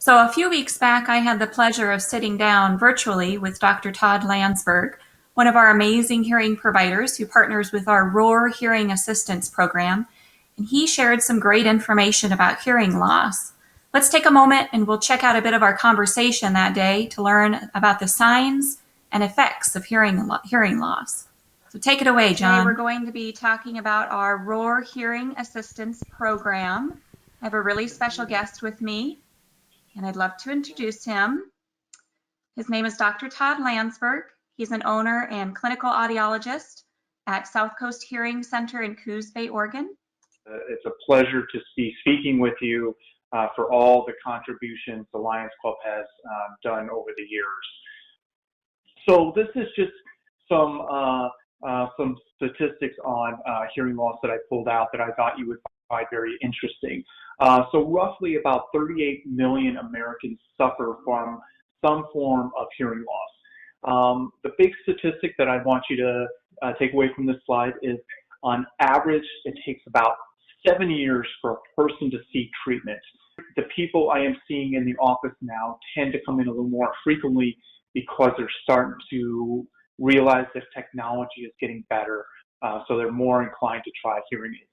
So a few weeks back, I had the pleasure of sitting down virtually with Dr. Todd Landsberg, one of our amazing hearing providers who partners with our ROAR Hearing Assistance Program, and he shared some great information about hearing loss. Let's take a moment and we'll check out a bit of our conversation that day to learn about the signs and effects of hearing loss. So take it away, John. Today we're going to be talking about our ROAR Hearing Assistance Program. I have a really special guest with me, and I'd love to introduce him. His name is Dr. Todd Landsberg. He's an owner and clinical audiologist at South Coast Hearing Center in Coos Bay, Oregon. It's a pleasure to be speaking with you for all the contributions the Lions Club has done over the years. So this is just some statistics on hearing loss that I pulled out that I thought you would find very interesting. So roughly about 38 million Americans suffer from some form of hearing loss. The big statistic that I want you to take away from this slide is, on average, it takes about 7 years for a person to seek treatment. The people I am seeing in the office now tend to come in a little more frequently because they're starting to realize that technology is getting better, so they're more inclined to try hearing aids.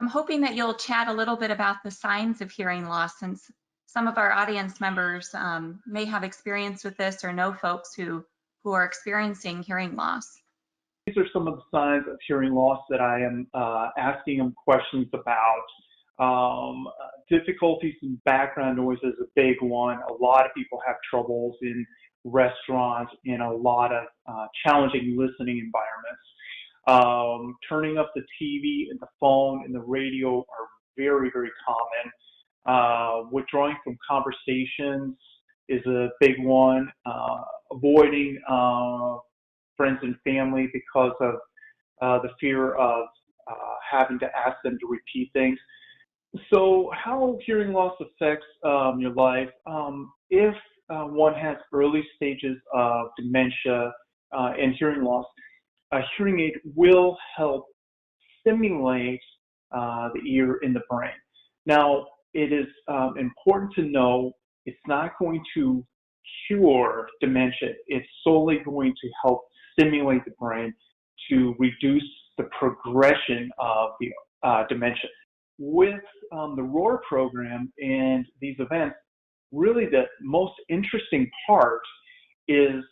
I'm hoping that you'll chat a little bit about the signs of hearing loss, since some of our audience members may have experience with this or know folks who are experiencing hearing loss. These are some of the signs of hearing loss that I am asking them questions about. Difficulties in background noise is a big one. A lot of people have troubles in restaurants, in a lot of challenging listening environments. Turning up the TV and the phone and the radio are very, very common. Withdrawing from conversations is a big one. Avoiding friends and family because of the fear of having to ask them to repeat things. So how hearing loss affects your life? If one has early stages of dementia and hearing loss, a hearing aid will help stimulate the ear in the brain. Now, it is important to know it's not going to cure dementia. It's solely going to help stimulate the brain to reduce the progression of the dementia. With the ROAR program and these events, really the most interesting part is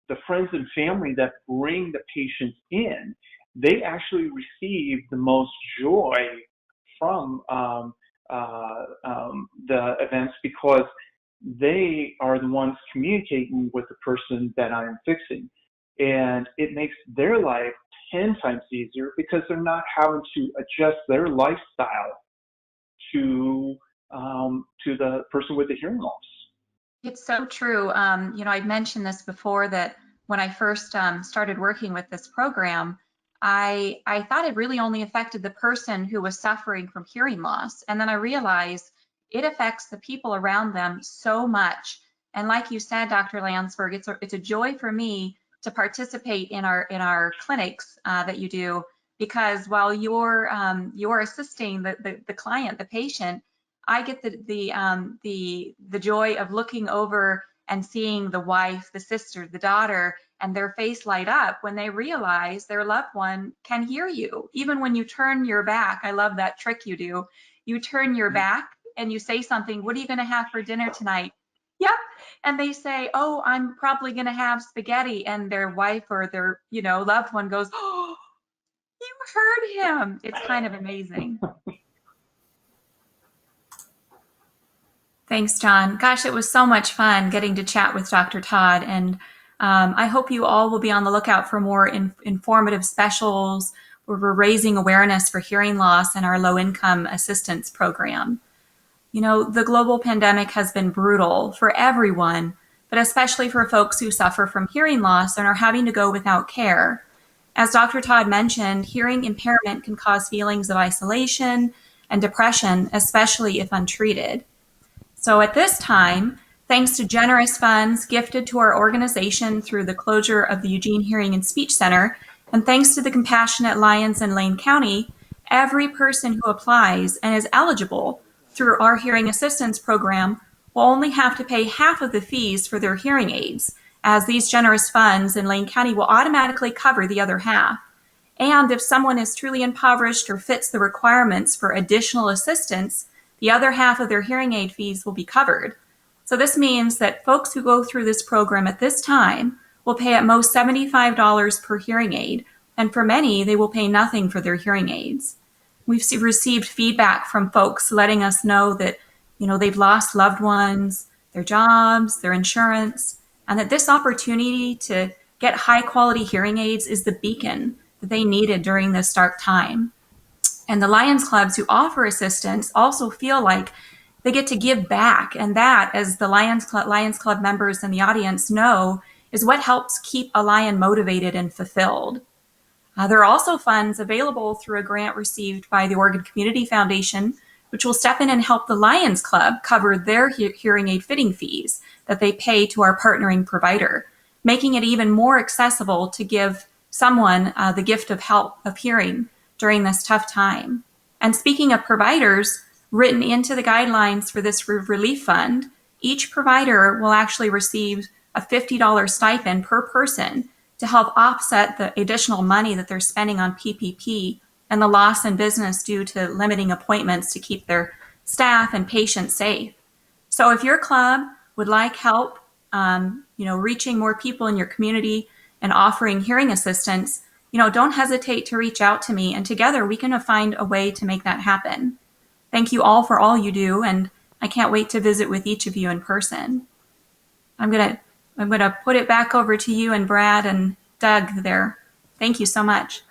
the friends and family that bring the patients in. They actually receive the most joy from the events because they are the ones communicating with the person that I am fixing. And it makes their life 10 times easier because they're not having to adjust their lifestyle to the person with the hearing loss. It's so true. I'd mentioned this before, that when I first started working with this program, I thought it really only affected the person who was suffering from hearing loss. And then I realized it affects the people around them so much. And like you said, Dr. Landsberg, it's a joy for me to participate in our clinics that you do, because while you're assisting the client, the patient, I get the joy of looking over and seeing the wife, the sister, the daughter, and their face light up when they realize their loved one can hear you. Even when you turn your back, I love that trick you do. You turn your back and you say something, "What are you going to have for dinner tonight?" "Yep." And they say, "Oh, I'm probably going to have spaghetti." And their wife or their, loved one goes, "Oh, you heard him." It's kind of amazing. Thanks, John. Gosh, it was so much fun getting to chat with Dr. Todd, and I hope you all will be on the lookout for more informative specials where we're raising awareness for hearing loss and our low-income assistance program. The global pandemic has been brutal for everyone, but especially for folks who suffer from hearing loss and are having to go without care. As Dr. Todd mentioned, hearing impairment can cause feelings of isolation and depression, especially if untreated. So at this time, thanks to generous funds gifted to our organization through the closure of the Eugene Hearing and Speech Center, and thanks to the compassionate Lions in Lane County, every person who applies and is eligible through our hearing assistance program will only have to pay half of the fees for their hearing aids, as these generous funds in Lane County will automatically cover the other half. And if someone is truly impoverished or fits the requirements for additional assistance, the other half of their hearing aid fees will be covered. So this means that folks who go through this program at this time will pay at most $75 per hearing aid, and for many, they will pay nothing for their hearing aids. We've received feedback from folks letting us know that, they've lost loved ones, their jobs, their insurance, and that this opportunity to get high quality hearing aids is the beacon that they needed during this dark time. And the Lions Clubs who offer assistance also feel like they get to give back. And that, as the Lions Club members in the audience know, is what helps keep a Lion motivated and fulfilled. There are also funds available through a grant received by the Oregon Community Foundation, which will step in and help the Lions Club cover their hearing aid fitting fees that they pay to our partnering provider, making it even more accessible to give someone the gift of help of hearing during this tough time. And speaking of providers, written into the guidelines for this relief fund, each provider will actually receive a $50 stipend per person to help offset the additional money that they're spending on PPP and the loss in business due to limiting appointments to keep their staff and patients safe. So if your club would like help, reaching more people in your community and offering hearing assistance, don't hesitate to reach out to me, and together we can find a way to make that happen. Thank you all for all you do, and I can't wait to visit with each of you in person. I'm gonna put it back over to you and Brad and Doug there. Thank you so much.